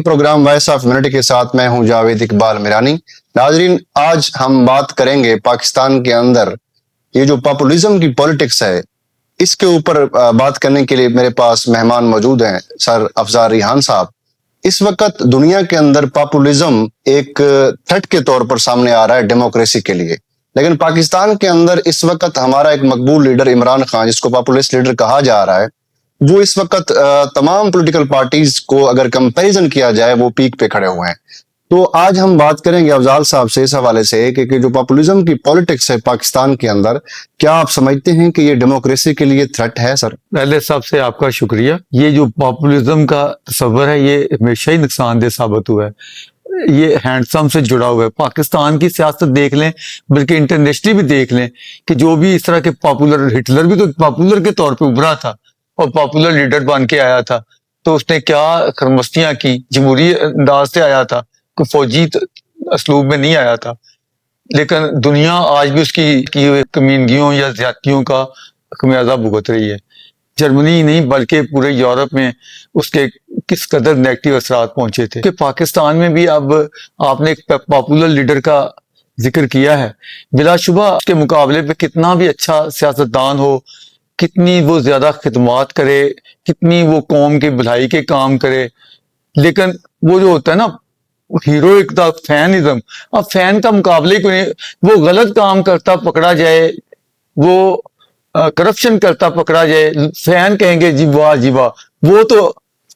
Programme voice of minute के साथ मैं हूं जावेद इकबाल मिरानी। नाजरीन, आज हम बात करेंगे पाकिस्तान के अंदर ये जो पॉपुलिज्म की पॉलिटिक्स है, इसके ऊपर बात करने के लिए मेरे पास मेहमान मौजूद हैं, सर अफजार रिहान साहब। इस वक्त दुनिया के अंदर पॉपुलिज्म एक थ्रेट के तौर पर सामने आ रहा है डेमोक्रेसी के लिए, लेकिन पाकिस्तान के अंदर इस वक्त हमारा एक मकबूल लीडर इमरान खान, जिसको पॉपुलिस्ट लीडर कहा जा रहा है, वो इस वक्त तमाम पॉलिटिकल पार्टीज को अगर कंपैरिजन किया जाए वो पीक पे खड़े हुए हैं। तो आज हम बात करेंगे अफजाल साहब से इस हवाले से कि जो पॉपुलिज्म की पॉलिटिक्स है पाकिस्तान के अंदर, क्या आप समझते हैं कि ये डेमोक्रेसी के लिए थ्रेट है? सर, पहले सबसे आपका शुक्रिया। ये जो पॉपुलिज्म का तस्वर है ये हमेशा ही नुकसानदेह साबित हुआ है। ये हैंडसम से जुड़ा हुआ है। पाकिस्तान की सियासत देख लें, बल्कि इंटरनेशनली भी देख लें कि जो भी इस तरह के पॉपुलर, हिटलर भी तो पॉपुलर के तौर पे उभरा था और पॉपुलर लीडर बन के आया था, तो उसने क्या खरमस्तियां की, जमहूरी अंदाज से आया था, कोई फौजी असलूब में नहीं आया था। लेकिन दुनिया आज भी उसकी की हुई कमीनगियों या ज्यादतियों का खमियाजा भुगत रही है। जर्मनी ही नहीं बल्कि पूरे यूरोप में उसके किस कदर नेगेटिव असरात पहुंचे थे। कि पाकिस्तान में भी अब आपने एक पॉपुलर लीडर का जिक्र किया है, बिलाशुबा उसके मुकाबले पे कितना भी अच्छा सियासतदान हो, कितनी वो ज्यादा खिदमात करे, कितनी वो कौम की भलाई के काम करे, लेकिन वो जो होता है ना हीरोइक द फैनिज्म, अब फैन का मुकाबले को नहीं, वो गलत काम करता पकड़ा जाए, वो करप्शन करता पकड़ा जाए, फैन कहेंगे जी वाह जी वाह, वो तो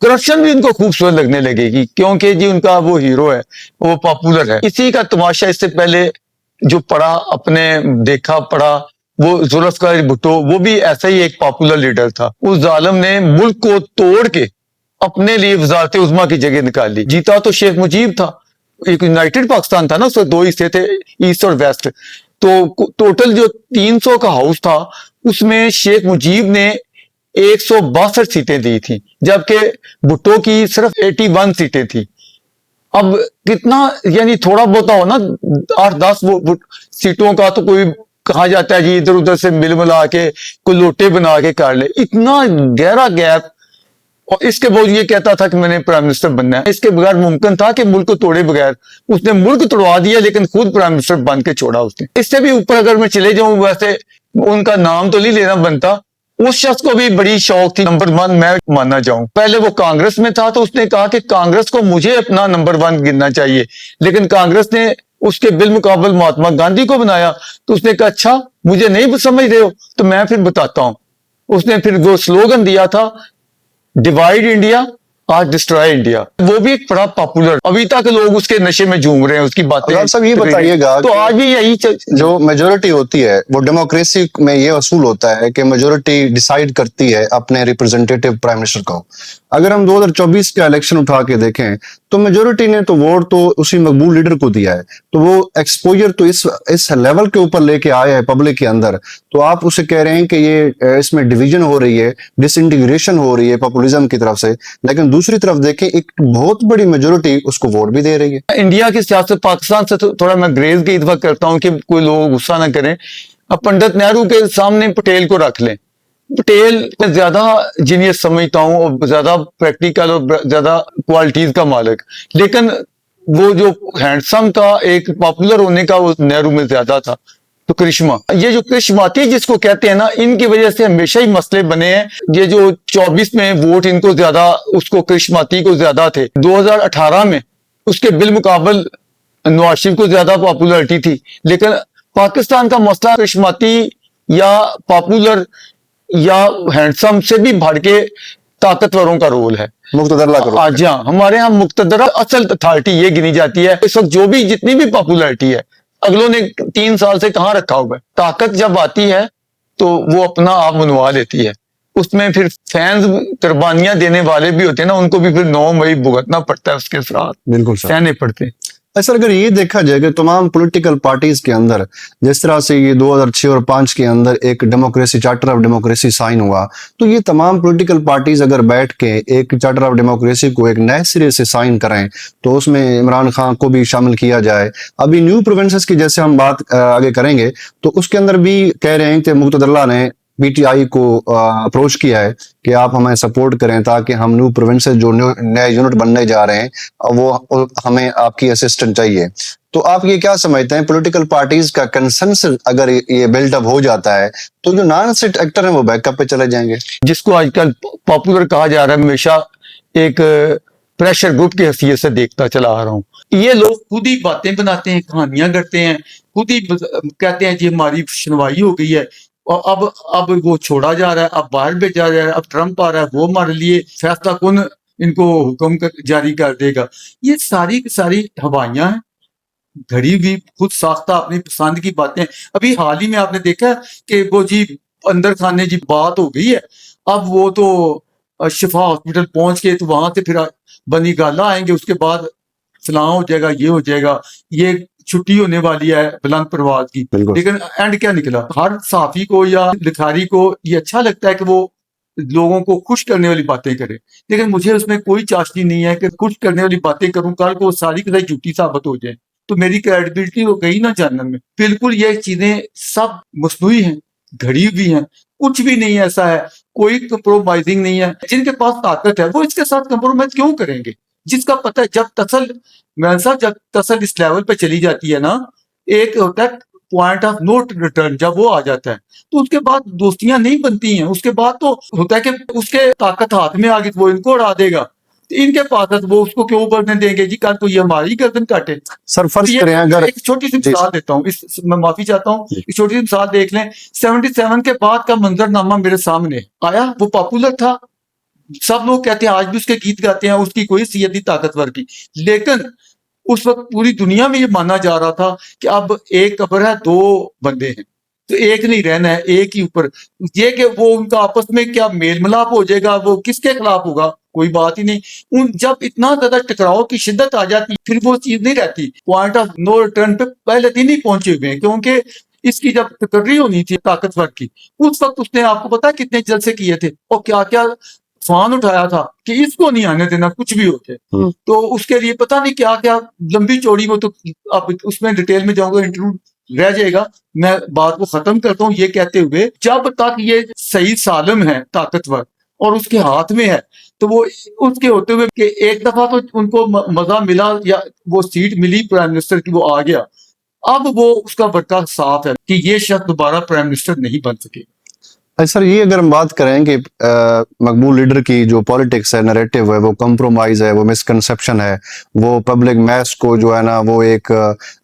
करप्शन भी उनको खूबसूरत लगने लगेगी क्योंकि जी उनका वो हीरो है, वो पॉपुलर है। इसी का तमाशा इससे पहले जो पढ़ा, अपने देखा पढ़ा, वो जुल्फकार भुट्टो, वो भी ऐसा ही एक पॉपुलर लीडर था। उस जालिम ने मुल्क को तोड़ के अपने लिए वजारत उज़्मा की जगह निकाली। जीता तो शेख मुजीब था, एक यूनाइटेड पाकिस्तान था ना, उसके दो हिस्से थे, ईस्ट और वेस्ट। तो टोटल जो 300 का हाउस था उसमें शेख मुजीब ने 162 सीटें दी थी, जबकि भुट्टो की सिर्फ 81 सीटें थी। अब कितना, यानी थोड़ा बहुत हो ना 8-10 सीटों का तो कोई कहा जाता है जी इधर उधर से मिल मिला के कोई लोटे बना के कर ले, इतना गहरा गैप। और इसके बाद ये कहता था कि मैंने प्राइम मिनिस्टर बनना है। इसके बगैर मुमकिन था कि मुल्क को तोड़े बगैर, उसने मुल्क तोड़वा दिया लेकिन खुद प्राइम मिनिस्टर बन के छोड़ा उसने। इससे भी ऊपर अगर मैं चले जाऊं, वैसे उनका नाम तो नहीं लेना बनता, उस शख्स को भी बड़ी शौक थी नंबर 1 मैं मानना चाहूं। पहले वो कांग्रेस में था तो उसने कहा कि कांग्रेस को मुझे अपना नंबर 1 गिनना चाहिए, लेकिन कांग्रेस ने उसके बिलमुकाबल महात्मा गांधी को बनाया। तो उसने कहा अच्छा मुझे नहीं समझ रहे हो तो मैं फिर बताता हूं। उसने फिर वो स्लोगन दिया था, डिवाइड इंडिया और डिस्ट्रॉय इंडिया। वो भी एक बड़ा पॉपुलर, अभी तक लोग उसके नशे में झूम रहे हैं, उसकी बातें। सब ये बताइएगा तो आज भी यही जो मेजोरिटी होती है वो डेमोक्रेसी में ये असूल होता है कि मेजोरिटी डिसाइड करती है अपने रिप्रेजेंटेटिव प्राइम मिनिस्टर को। अगर हम 2024 का इलेक्शन उठा के देखें तो मेजोरिटी ने तो वोट तो उसी मकबूल लीडर को दिया है, तो वो एक्सपोजर तो इस लेवल के ऊपर लेके आया है पब्लिक के अंदर। तो आप उसे कह रहे हैं कि ये इसमें डिवीजन हो रही है, डिसइंटीग्रेशन हो रही है पॉपुलिज्म की तरफ से, लेकिन दूसरी तरफ देखें एक बहुत बड़ी मेजोरिटी उसको वोट भी दे रही है। इंडिया की सियासत पाकिस्तान से थोड़ा मैं ग्रेज की इतफाक करता हूं कि कोई लोग गुस्सा ना करें। अब पंडित नेहरू के सामने पटेल को रख लें, पटेल ज्यादा जीनियस समझता हूँ और ज्यादा प्रैक्टिकल और ज्यादा क्वालिटीज का मालिक, लेकिन वो जो हैंडसम का एक पॉपुलर होने का वो नेहरू में ज्यादा था। तो करिश्मा, ये जो करिश्माती जिसको कहते हैं ना, इनकी वजह से हमेशा ही मसले बने हैं। ये जो 24 में वोट इनको ज्यादा, उसको करिश्माती को ज्यादा थे, 2018 में उसके बिलमुकाबल नवाज शरीफ को ज्यादा पॉपुलरिटी थी। लेकिन पाकिस्तान का मसला करिश्माती या पॉपुलर या हैंडसम से भी बढ़ के ताकतवरों का रोल है, मुक्तदर का। आज हाँ हमारे यहाँ मुक्तदर असल अथॉरिटी ये गिनी जाती है। इस वक्त जो भी जितनी भी पॉपुलरिटी है, अगलों ने 3 साल से कहाँ रखा हुआ है। ताकत जब आती है तो वो अपना आप मनवा लेती है, उसमें फिर फैंस कुर्बानियां देने वाले भी होते हैं ना, उनको भी फिर 9 मई भुगतना पड़ता है, उसके साथ बिल्कुल सहने पड़ते हैं। सर, अगर ये देखा जाए कि तमाम पॉलिटिकल पार्टीज के अंदर जिस तरह से ये 2006 और 5 के अंदर एक democracy, charter of democracy sign हुआ, तो ये तमाम पॉलिटिकल पार्टीज अगर बैठ के एक चार्टर ऑफ डेमोक्रेसी को एक नए सिरे से साइन करें तो उसमें इमरान खान को भी शामिल किया जाए। अभी न्यू प्रोविंसेस की जैसे हम बात आगे करेंगे तो उसके अंदर भी कह रहे हैं कि मुक्तदर ने पीटीआई को अप्रोच किया है कि आप हमें सपोर्ट करें ताकि हम न्यू प्रोविंसेस जो नए यूनिट बनने जा रहे हैं वो हमें आपकी असिस्टेंट चाहिए। तो आप ये क्या समझते हैं, पॉलिटिकल पार्टीज का कंसेंसस अगर ये बिल्डअप हो जाता है तो जो नॉन स्टेट एक्टर हैं वो बैकअप पे चले जाएंगे? जिसको आजकल पॉपुलर कहा जा रहा है, हमेशा एक प्रेशर ग्रुप की हैसियत से देखता चला आ रहा हूँ। ये लोग खुद ही बातें बनाते हैं, कहानियां करते हैं, खुद ही कहते हैं जी हमारी सुनवाई हो गई है और अब वो छोड़ा जा रहा है, अब बाहर भेजा जा रहा है, अब ट्रंप आ रहा है, वो हमारे लिए फैसला कौन इनको हुक्म जारी कर देगा। ये सारी की सारी हवाइयां हैं, घड़ी भी खुद साख्ता अपनी पसंद की बातें। अभी हाल ही में आपने देखा कि वो जी अंदर खाने जी बात हो गई है, अब वो तो शिफा हॉस्पिटल पहुंच के तो वहां से फिर बनी गाला आएंगे, उसके बाद फलां हो जाएगा, ये हो जाएगा, ये छुट्टी होने वाली है बुलंद परवाज की। लेकिन एंड क्या निकला? हर साफी को या लिखारी को ये अच्छा लगता है कि वो लोगों को खुश करने वाली बातें करे, लेकिन मुझे उसमें कोई चाशनी नहीं है कि खुश करने वाली बातें करूं, कल को सारी की सारी झूठी साबित हो जाए तो मेरी क्रेडिबिलिटी हो गई ना जानने में। बिल्कुल ये चीजें सब मसनूई हैं, घड़ी हुई हैं, कुछ भी नहीं ऐसा है, कोई कंप्रोमाइजिंग नहीं है। जिनके पास ताकत है वो इसके साथ कंप्रोमाइज क्यों करेंगे? जिसका पता है जब तसल इस लेवल पे चली जाती है ना, एक होता है पॉइंट ऑफ नो रिटर्न, जब वो आ जाता है तो उसके बाद दोस्तियां नहीं बनती हैं। उसके बाद तो होता है कि उसके ताकत हाथ में आ गई तो वो इनको उड़ा देगा, इनके पास है तो वो उसको क्यों बढ़ने देंगे जी, कल को ये हमारी गर्दन काटे। सर फर्ज तो करें अगर एक छोटी सी मिसाल देता हूँ, मैं माफी चाहता हूँ, एक छोटी सी मिसाल देख लें। 77 के बाद का मंजरनामा मेरे सामने आया, वो पॉपुलर था, सब लोग कहते हैं, आज भी उसके गीत गाते हैं, उसकी कोई सीयत नहीं ताकतवर की। लेकिन उस वक्त पूरी दुनिया में ये माना जा रहा था कि अब एक कब्र है, दो बंदे हैं, तो एक नहीं रहना है, एक ही ऊपर। ये कि वो उनका आपस में क्या मेल मिलाप हो जाएगा, वो किसके खिलाफ होगा, कोई बात ही नहीं। उन जब इतना ज्यादा टकराव की शिद्दत आ जाती फिर वो चीज नहीं रहती। पॉइंट ऑफ नो रिटर्न पे पहले दिन ही पहुंचे हुए हैं, क्योंकि इसकी जब तकर्री होनी थी ताकतवर की, उस वक्त उसने आपको पता है कितने जलसे किए थे और क्या क्या फान उठाया था कि इसको नहीं आने देना कुछ भी होते। तो उसके लिए पता नहीं क्या क्या लंबी चौड़ी, वो तो आप उसमें डिटेल में जाऊंगा, इंटरव्यू रह जाएगा। मैं बात को खत्म करता हूँ ये कहते हुए, जब तक ये सही सालम है, ताकतवर और उसके हाथ में है, तो वो उसके होते हुए कि एक दफा तो उनको मजा मिला या वो सीट मिली प्राइम मिनिस्टर की, वो आ गया, अब वो उसका बरका साफ है कि ये शख्स दोबारा प्राइम मिनिस्टर नहीं बन सके। सर ये अगर हम बात करें कि मकबूल लीडर की जो पॉलिटिक्स है, नैरेटिव है, वो कंप्रोमाइज है, वो मिसकंसेप्शन है, वो पब्लिक मैस को जो है ना वो एक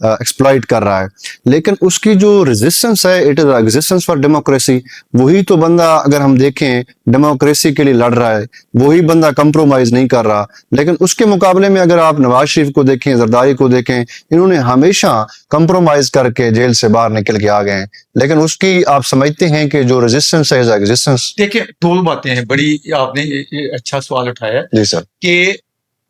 एक्सप्लॉइट कर रहा है, लेकिन उसकी जो रेजिस्टेंस है, it is existence for democracy. वही तो बंदा अगर हम देखें डेमोक्रेसी के लिए लड़ रहा है, वही बंदा कंप्रोमाइज नहीं कर रहा। लेकिन उसके मुकाबले में अगर आप नवाज शरीफ को देखें, जरदारी को देखें, इन्होंने हमेशा कंप्रोमाइज करके जेल से बाहर निकल के आ गए हैं। लेकिन उसकी आप समझते हैं कि जो रेजिस्टेंस है एग्जिस्टेंस? देखिए दो बातें हैं, बड़ी आपने ये अच्छा सवाल उठाया जी सर, कि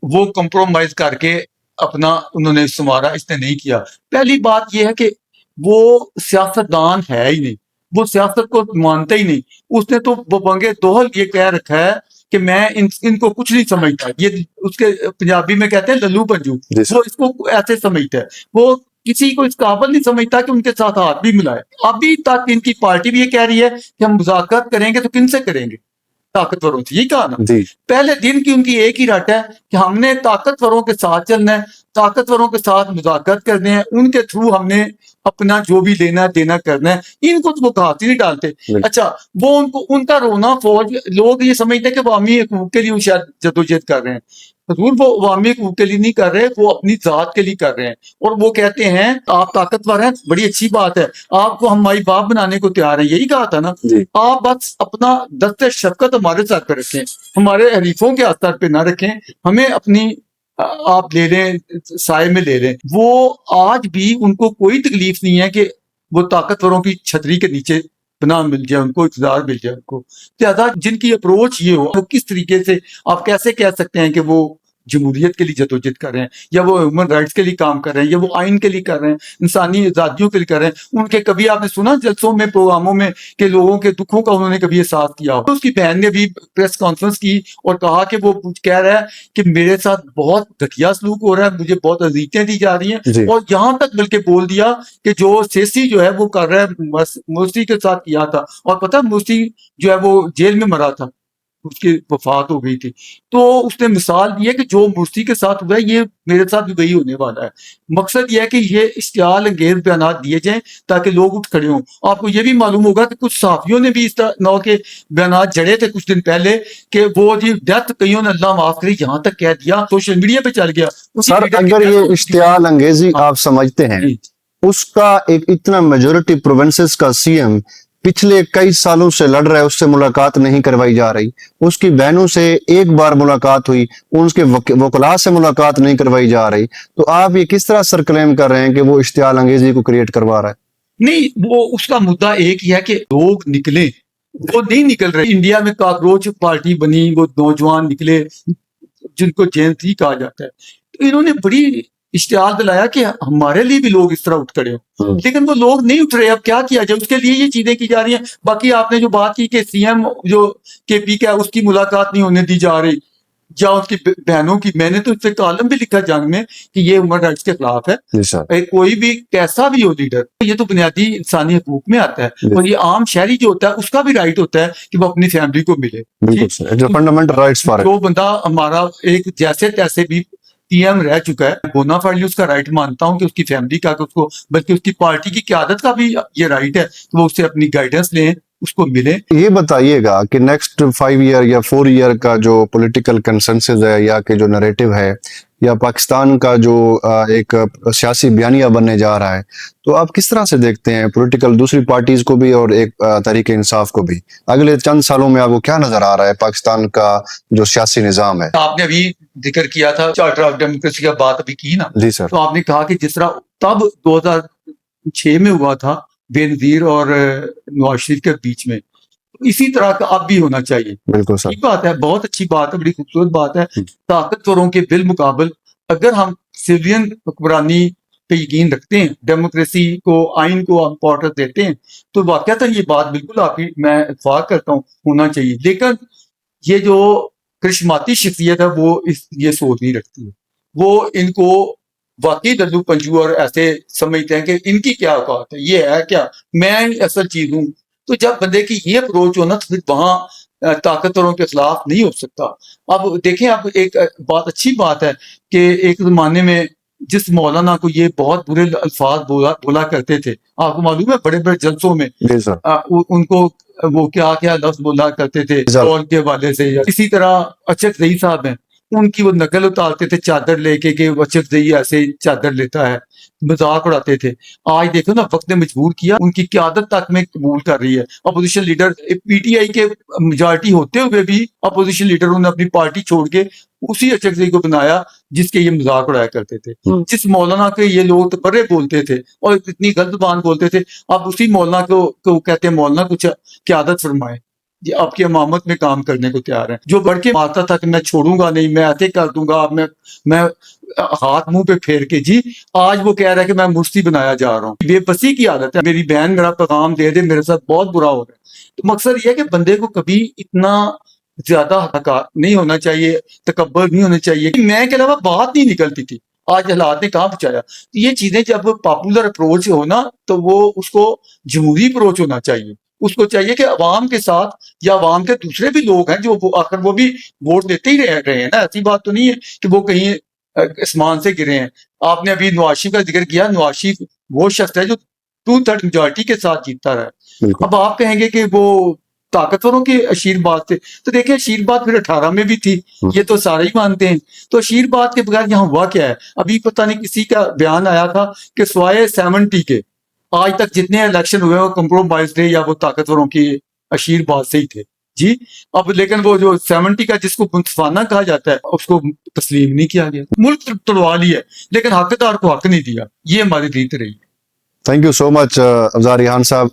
वो कंप्रोमाइज करके अपना उन्होंने संवारा, इसने नहीं किया। पहली बात यह है कि वो सियासतदान है ही नहीं, वो सियासत को मानते ही नहीं। उसने तो वो बंगे दोहल ये कह रखा है कि मैं इनको कुछ नहीं समझता, ये उसके पंजाबी में कहते हैं लल्लू पंजू, वो इसको ऐसे समझता है। वो किसी को इस काबिल नहीं समझता कि उनके साथ हाथ भी मिलाए। अभी तक इनकी पार्टी भी ये कह रही है कि हम मुज़ाकरात करेंगे, तो किनसे करेंगे? ताकतवरों से, यही कहा ना। पहले दिन की उनकी एक ही रट है कि हमने ताकतवरों के साथ चलना है, ताकतवरों के साथ मुज़ाकरात करने हैं, उनके थ्रू हमने अपना जो भी लेना देना करना है। इनको तो वो हाथ ही नहीं डालते। अच्छा, वो उनको उनका रोना फौज, लोग ये समझते हैं कि अवामी हकूक के लिए शायद जदोजहद कर रहे हैं। हजूर वो अवामी हकूक के लिए नहीं कर रहे, वो अपनी जात के लिए कर रहे हैं। और वो कहते हैं आप ताकतवर हैं, बड़ी अच्छी बात है, आपको हम माई बाप बनाने को तैयार है, यही कहा था ना। आप बस अपना दस्ते शफकत हमारे साथ पे रखें, हमारे हरीफों के स्तर पे ना रखें, हमें अपनी आप ले लें, साय में ले लें। वो आज भी उनको कोई तकलीफ नहीं है कि वो ताकतवरों की छतरी के नीचे बना मिल जाए, उनको इक़्तिदार मिल जाए उनको। लिहाजा जिनकी अप्रोच ये हो, वो किस तरीके से आप कैसे कह सकते हैं कि वो जमहूरियत के लिए जदोजहद कर रहे हैं, या वो ह्यूमन राइट्स के लिए काम कर रहे हैं, या वो आइन के लिए कर रहे हैं, इंसानी आजादियों के लिए कर रहे हैं, उनके कभी आपने सुना जलसों में, प्रोग्रामों में कि लोगों के दुखों का उन्होंने कभी एहसास किया हो? तो उसकी बहन ने भी प्रेस कॉन्फ्रेंस की और कहा कि वो कह रहा है कि मेरे साथ बहुत घटिया सलूक हो रहा है, मुझे बहुत अजीयतें दी जा रही जी। हैं, और यहाँ तक बल्कि बोल दिया कि जो सियासी जो है वो कर रहा है मुर्सी के साथ किया था, और पता है मुर्सी जो है वो जेल में मरा था, उसकी वफात हो गई थी। तो उसने मिसाल दी है कि जो मुर्सी के साथ हुआ है ये मेरे साथ भी वही होने वाला है। मकसद ये है कि ये इश्तियाल अंगेज बयान दिए जाएं ताकि लोग उठ खड़े हों। आपको ये भी मालूम होगा कि कुछ सहाफियों ने भी इस तरह के बयान जड़े थे कुछ दिन पहले कि वो जी डेथ कईयों ने अल्लाह माफ करे यहाँ तक कह दिया, सोशल मीडिया पे चल गया। उसी सर, लीडर की अगर death ये को- इश्तियाल अंगेजी हाँ। आप समझते हैं, जी। उसका एक इतना मेजोरिटी प्रोविंसेस का सीएम पिछले कई सालों से लड़ रहा है, उससे मुलाकात नहीं करवाई जा रही, उसकी बहनों से एक बार मुलाकात हुई, उसके वकला से मुलाकात नहीं करवाई जा रही, तो आप ये किस तरह सर क्लेम कर रहे हैं कि वो इश्तियाल अंगेजी को क्रिएट करवा रहा है? नहीं, वो उसका मुद्दा एक ही है कि लोग निकले, वो नहीं निकल रहे। इंडिया में कॉकरोच पार्टी बनी, वो नौजवान निकले जिनको जेन थी कहा जाता है, तो इन्होंने बड़ी इश्तिहार दिलाया कि हमारे लिए भी लोग इस तरह उठ खड़े हो, लेकिन वो लोग नहीं उठ रहे। अब क्या किया जाए, उसके लिए ये चीजें की जा रही हैं। बाकी आपने जो बात की कि सीएम जो केपी का उसकी मुलाकात नहीं होने दी जा रही, या उसकी बहनों की, मैंने तो उससे कॉलम भी लिखा जंग में कि ये ह्यूमन राइट्स के खिलाफ है। जी सर। कोई भी कैसा भी हो लीडर, ये तो बुनियादी इंसानी हकूक में आता है, जी। और ये आम शहरी जो होता है उसका भी राइट होता है कि वो अपनी फैमिली को मिले। बिल्कुल जी। Sir, it's fundamental rights for जो बंदा हमारा एक जैसे तैसे भी पीएम रह चुका है, बोनाफाइडली उसका राइट मानता हूं कि उसकी फैमिली का, कि उसको, बल्कि उसकी पार्टी की क्यादत का भी ये राइट है कि वो उससे अपनी गाइडेंस लें, उसको मिले। ये बताइएगा कि नेक्स्ट 5 ईयर या 4 ईयर का जो पॉलिटिकल कंसेंसस है या कि जो नैरेटिव है या पाकिस्तान का जो एक सियासी बयानिया बनने जा रहा है, तो आप किस तरह से देखते हैं पॉलिटिकल दूसरी पार्टीज को भी और एक तहरीक इंसाफ को भी? अगले चंद सालों में आपको क्या नजर आ रहा है पाकिस्तान का जो सियासी निजाम है? आपने अभी जिक्र किया था चार्टर ऑफ डेमोक्रेसी का, बात अभी की ना, जी सर। तो आपने कहा कि जिस तरह तब 2006 में हुआ था बेनजीर और नवाज शरीफ के बीच में, इसी तरह का अब भी होना चाहिए। बिल्कुल सर। ठीक बात है, बहुत अच्छी बात है, बड़ी खूबसूरत बात है। ताकतवरों के बिलमुकाबल अगर हम सिविलियन हुक्मरानी पे यकीन रखते हैं, डेमोक्रेसी को, आइन को इम्पोर्टेंस देते हैं, तो वाकई ये बात बिल्कुल आपकी मैं इत्तेफाक करता हूँ, होना चाहिए। लेकिन ये जो करिश्माती शख्सियत है वो ये सोच नहीं रखती है। वो इनको वाकई लल्लू पंजू और ऐसे समझते हैं कि इनकी क्या औकात है, ये है क्या, मैं असल चीज हूँ। तो जब बंदे की ये अप्रोच हो ना, तो फिर वहां ताकतवरों के खिलाफ नहीं हो सकता। अब देखें, अब एक बात अच्छी बात है कि एक जमाने में जिस मौलाना को ये बहुत बुरे अल्फाज बोला करते थे, आपको मालूम है, बड़े बड़े जलसों में जी सर। उनको वो क्या क्या लफ्ज बोला करते थे कौल के वाले से। इसी तरह अचक जई साहब हैं, उनकी वो नकल उतारते थे चादर लेके कि अचक जई ऐसे चादर लेता है, मजाक उड़ाते थे। आज देखो ना, वक्त ने मजबूर किया, उनकी क्यादत तक में कबूल कर रही है। अपोजिशन लीडर पीटीआई के मेजॉरिटी होते हुए भी अपोजिशन लीडर उन्होंने अपनी पार्टी छोड़ के उसी अचकजई को बनाया जिसके ये मजाक उड़ाया करते थे। जिस मौलाना के ये लोग तबर्रे बोलते थे और इतनी गलत जुबान बोलते थे, अब उसी मौलाना को कहते हैं मौलाना कुछ क्यादत फरमाए, ये आपकी इमामत में काम करने को तैयार है। जो बढ़ के मारता था कि मैं छोड़ूंगा नहीं, मैं ऐसे कर दूंगा, मैं हाथ मुंह पे फेर के, जी आज वो कह रहा है कि मैं मुर्सी बनाया जा रहा हूँ। बेबसी की आदत है। मेरी बहन मेरा पैगाम दे दे, मेरे साथ बहुत बुरा हो रहा है। तो मकसद ये है कि बंदे को कभी इतना ज्यादा हकार नहीं होना चाहिए, तकब्बर नहीं होना चाहिए। मैं के अलावा बात नहीं निकलती थी, आज हालात ने कहाँ पहुंचाया। तो ये चीजें जब पॉपुलर अप्रोच हो ना, तो वो उसको जमहूरी अप्रोच होना चाहिए। उसको चाहिए कि अवाम के साथ, या अवाम के दूसरे भी लोग हैं जो आखिर वो भी वोट देते ही रहे हैं ना, ऐसी बात तो नहीं है कि वो कहीं आसमान से गिरे हैं। आपने अभी नवाज शरीफ का जिक्र किया, नवाज शरीफ वो शख्स है जो 2/3 मेजॉरिटी के साथ जीतता रहा। अब आप कहेंगे कि वो ताकतवरों के आशीर्वाद से, तो देखिए आशीर्वाद फिर 18 में भी थी, ये तो सारे ही मानते हैं। तो आशीर्वाद के बगैर यहाँ हुआ क्या है? अभी पता नहीं किसी का बयान आया था कि सिवाय 70 के आज तक जितने इलेक्शन हुए वो कंप्रोमाइज थे या वो ताकतवरों की आशीर्वाद से ही थे जी। अब लेकिन वो जो 70 का जिसको मुंसफाना कहा जाता है उसको तस्लीम नहीं किया गया। मुल्क तोड़वा लिया लेकिन हकदार को हक नहीं दिया, ये हमारी रीत रही। Thank you so much Afzar Rihan साहब।